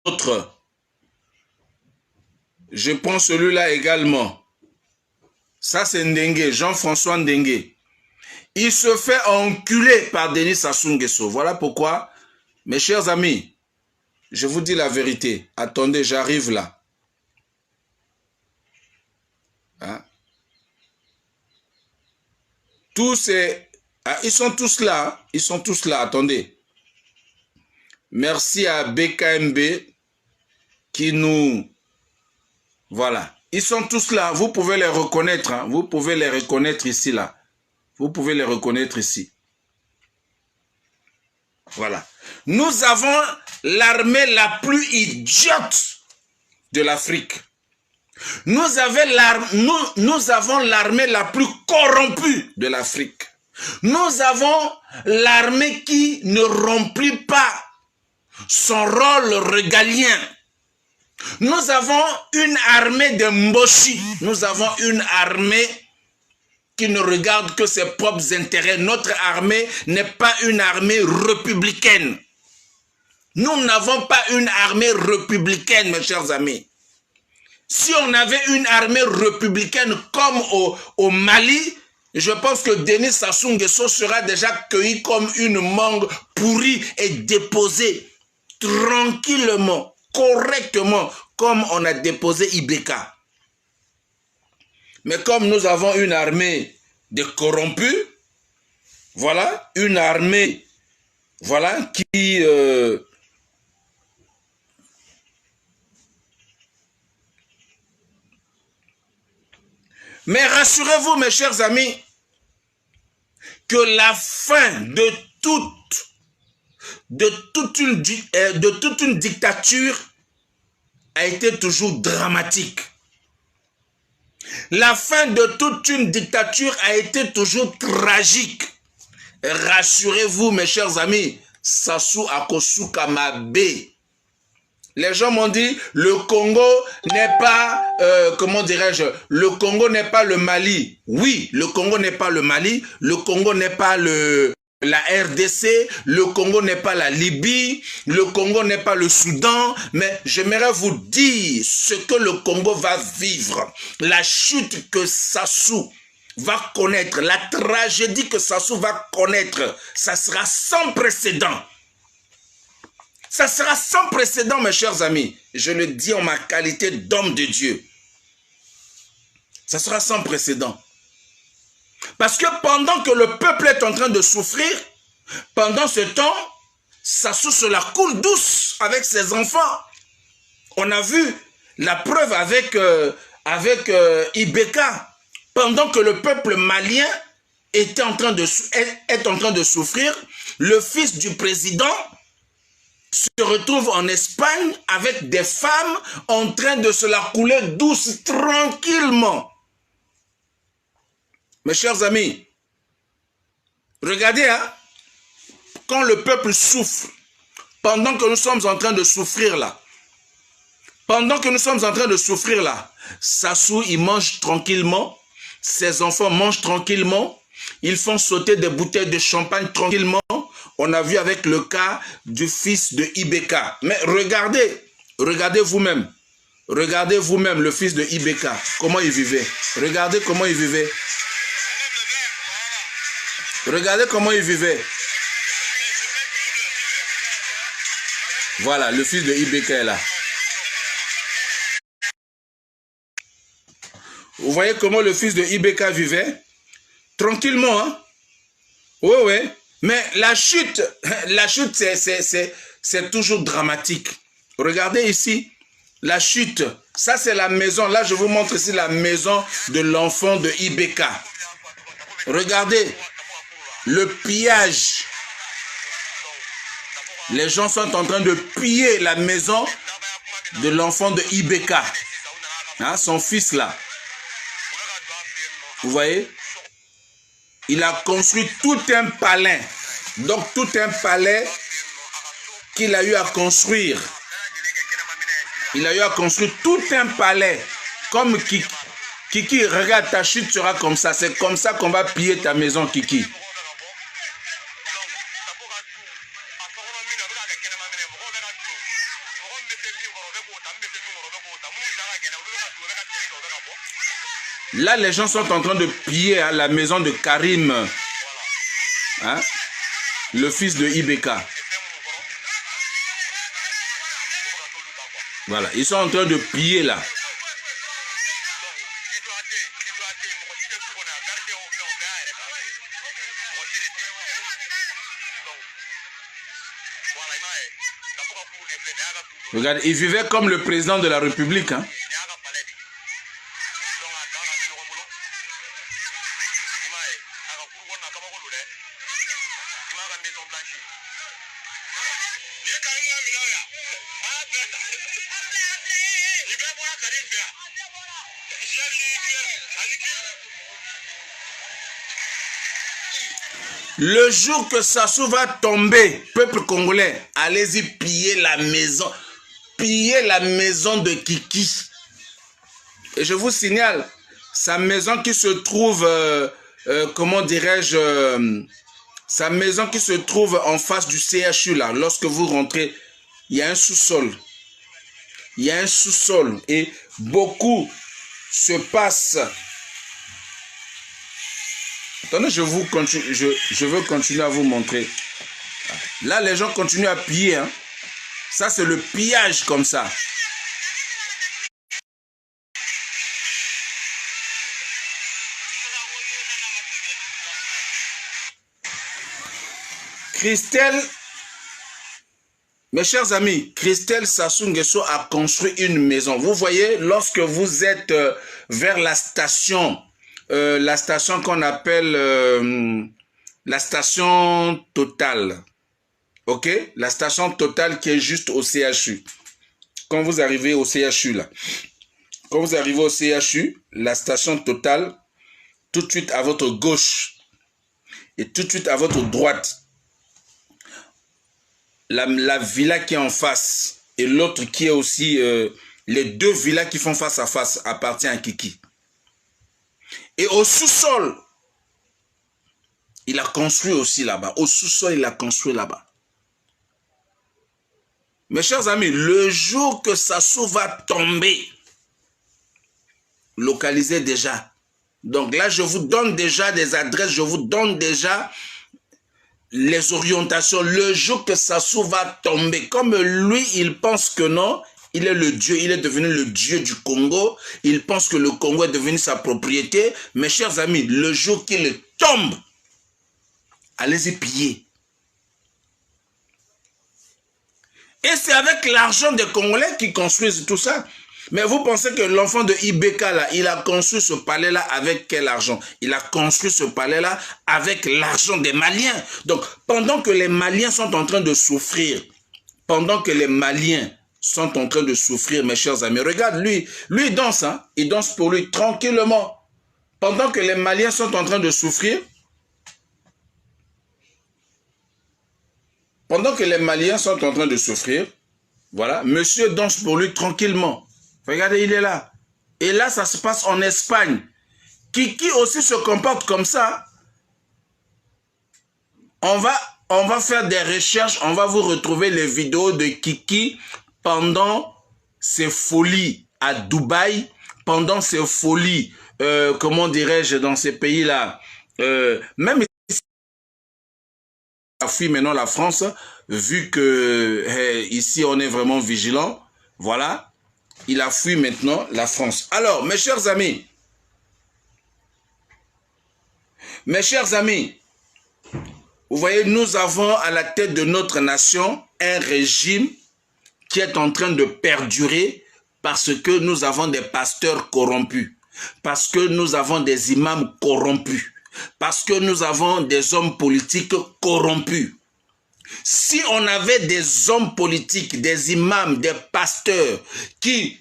autre. Je prends celui-là également. Ça, c'est Ndengue, Jean-François Ndengue. Il se fait enculer par Denis Sassou Nguesso. Voilà pourquoi, mes chers amis, je vous dis la vérité. Attendez, j'arrive là. Hein? Tous ces... Ah, ils sont tous là. Hein? Ils sont tous là. Attendez. Merci à BKMB qui nous... Voilà. Ils sont tous là. Vous pouvez les reconnaître. Hein? Vous pouvez les reconnaître ici, là. Vous pouvez les reconnaître ici. Voilà. Nous avons l'armée la plus idiote de l'Afrique. Nous avons l'armée la plus corrompue de l'Afrique. Nous avons l'armée qui ne remplit pas son rôle régalien. Nous avons une armée de Mboshi. Nous avons une armée qui ne regarde que ses propres intérêts. Notre armée n'est pas une armée républicaine. Nous n'avons pas une armée républicaine, mes chers amis. Si on avait une armée républicaine comme au Mali, je pense que Denis Sassou Nguesso sera déjà cueilli comme une mangue pourrie et déposée tranquillement, correctement, comme on a déposé Ibeka. Mais comme nous avons une armée de corrompus, voilà, une armée, voilà, qui... Mais rassurez-vous, mes chers amis, que la fin de toute une dictature a été toujours dramatique. La fin de toute une dictature a été toujours tragique. Rassurez-vous, mes chers amis, Sassou Akosuka Mabe. Les gens m'ont dit, le Congo n'est pas, comment dirais-je, le Congo n'est pas le Mali. Oui, le Congo n'est pas le Mali, le Congo n'est pas la RDC, le Congo n'est pas la Libye, le Congo n'est pas le Soudan, mais j'aimerais vous dire ce que le Congo va vivre, la chute que Sassou va connaître, la tragédie que Sassou va connaître, ça sera sans précédent. Ça sera sans précédent, mes chers amis. Je le dis en ma qualité d'homme de Dieu. Ça sera sans précédent. Parce que pendant que le peuple est en train de souffrir, pendant ce temps, Sassou se la coule douce avec ses enfants. On a vu la preuve avec Ibeka. Pendant que le peuple malien est en train de souffrir, le fils du président se retrouve en Espagne avec des femmes en train de se la couler douce, tranquillement. Mes chers amis, regardez, hein, quand le peuple souffre, pendant que nous sommes en train de souffrir là, Sassou, il mange tranquillement, ses enfants mangent tranquillement, ils font sauter des bouteilles de champagne tranquillement. On a vu avec le cas du fils de Ibeka. Mais regardez vous-même. Regardez vous-même le fils de Ibeka. Comment il vivait. Regardez comment il vivait. Regardez comment il vivait. Voilà, le fils de Ibeka est là. Vous voyez comment le fils de Ibeka vivait? Tranquillement, hein? Oui, oui. Mais la chute, c'est toujours dramatique. Regardez ici, la chute. Ça, c'est la maison. Là, je vous montre ici la maison de l'enfant de Ibeka. Regardez, le pillage. Les gens sont en train de piller la maison de l'enfant de Ibeka. Hein, son fils là. Vous voyez? Il a construit tout un palais. Donc tout un palais qu'il a eu à construire. Il a eu à construire tout un palais. Comme Kiki, regarde, ta chute sera comme ça. C'est comme ça qu'on va piller ta maison, Kiki. Là, les gens sont en train de piller à la maison de Karim, hein, le fils de Ibeka. Voilà, ils sont en train de piller là. Regarde, il vivait comme le président de la République, hein. Le jour que Sassou va tomber, peuple congolais, allez-y piller la maison. Piller la maison de Kiki. Et je vous signale, sa maison qui se trouve, comment dirais-je, sa maison qui se trouve en face du CHU là, lorsque vous rentrez, il y a un sous-sol. Il y a un sous-sol et beaucoup se passe. Attendez, je veux continuer à vous montrer. Là, les gens continuent à piller. Hein. Ça, c'est le pillage comme ça. Christelle, mes chers amis, Christelle Sassou Nguesso a construit une maison. Vous voyez, lorsque vous êtes vers la station qu'on appelle la station Total. Ok? La station Total qui est juste au CHU. Quand vous arrivez au CHU là. Quand vous arrivez au CHU, la station Total, tout de suite à votre gauche et tout de suite à votre droite, la villa qui est en face et l'autre qui est aussi... les deux villas qui font face à face appartiennent à Kiki. Et au sous-sol, il a construit aussi là-bas. Au sous-sol, il a construit là-bas. Mes chers amis, le jour que Sassou va tomber, localisez déjà. Donc là, je vous donne déjà des adresses, je vous donne déjà les orientations. Le jour que Sassou va tomber, comme lui, il pense que non, il est le Dieu, il est devenu le Dieu du Congo. Il pense que le Congo est devenu sa propriété. Mes chers amis, le jour qu'il tombe, allez-y piller. Et c'est avec l'argent des Congolais qui construisent tout ça. Mais vous pensez que l'enfant de Ibeka, là, il a construit ce palais-là avec quel argent? Il a construit ce palais-là avec l'argent des Maliens. Donc, pendant que les Maliens sont en train de souffrir, mes chers amis, regarde, lui il danse, hein? Il danse pour lui tranquillement. Pendant que les Maliens sont en train de souffrir, voilà, monsieur danse pour lui tranquillement. Regardez, il est là. Et là, ça se passe en Espagne. Kiki aussi se comporte comme ça. On va faire des recherches, on va vous retrouver les vidéos de Kiki pendant ses folies à Dubaï, pendant ses folies, comment dirais-je, dans ces pays-là. Même a fui maintenant la France, vu que ici on est vraiment vigilant, voilà, il a fui maintenant la France. Alors, mes chers amis, vous voyez, nous avons à la tête de notre nation un régime qui est en train de perdurer parce que nous avons des pasteurs corrompus, parce que nous avons des imams corrompus, parce que nous avons des hommes politiques corrompus. Si on avait des hommes politiques, des imams, des pasteurs qui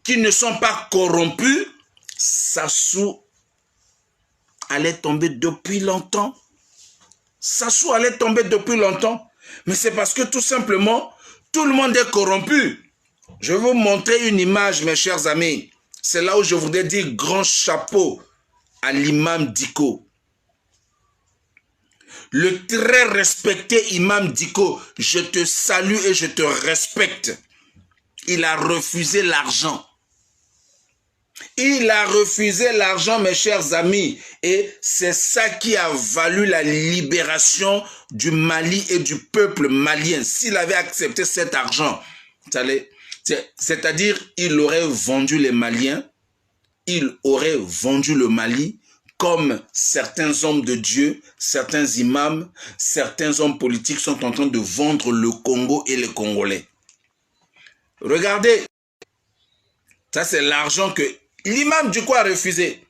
ne sont pas corrompus, Sassou allait tomber depuis longtemps. Sassou allait tomber depuis longtemps. Mais c'est parce que tout simplement, tout le monde est corrompu. Je vais vous montrer une image, mes chers amis. C'est là où je voudrais dire grand chapeau à l'imam Diko. Le très respecté imam Diko, je te salue et je te respecte. il a refusé l'argent. Il a refusé l'argent, mes chers amis, et c'est ça qui a valu la libération du Mali et du peuple malien. S'il avait accepté cet argent, c'est-à-dire il aurait vendu les Maliens, il aurait vendu le Mali, comme certains hommes de Dieu, certains imams, certains hommes politiques sont en train de vendre le Congo et les Congolais. Regardez, ça c'est l'argent que l'imam Diko a refusé.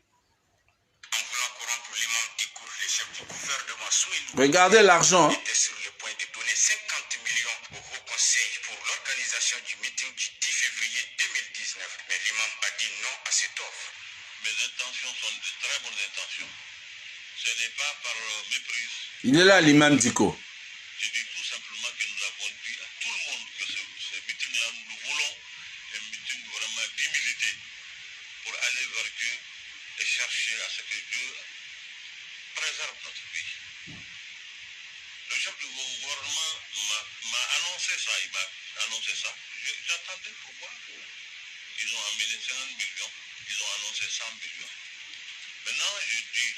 Regardez l'argent. Était sur le point de donner 50 millions au Haut Conseil pour l'organisation du meeting du 10 février 2019. Mais l'imam a dit non à cette offre. Mes intentions sont de très bonnes intentions. Ce n'est pas par méprise. Il est là, l'imam Diko. Je dis tout simplement que nous avons dit à tout le monde que ce meeting-là, nous voulons un meeting vraiment d'humilité pour aller vers Dieu et chercher à ce que Dieu préserve notre pays. Le chef du gouvernement m'a annoncé ça, il m'a annoncé ça. J'attendais pour voir. Ils ont amené 50 millions, ils ont annoncé 100 millions. Maintenant, je dis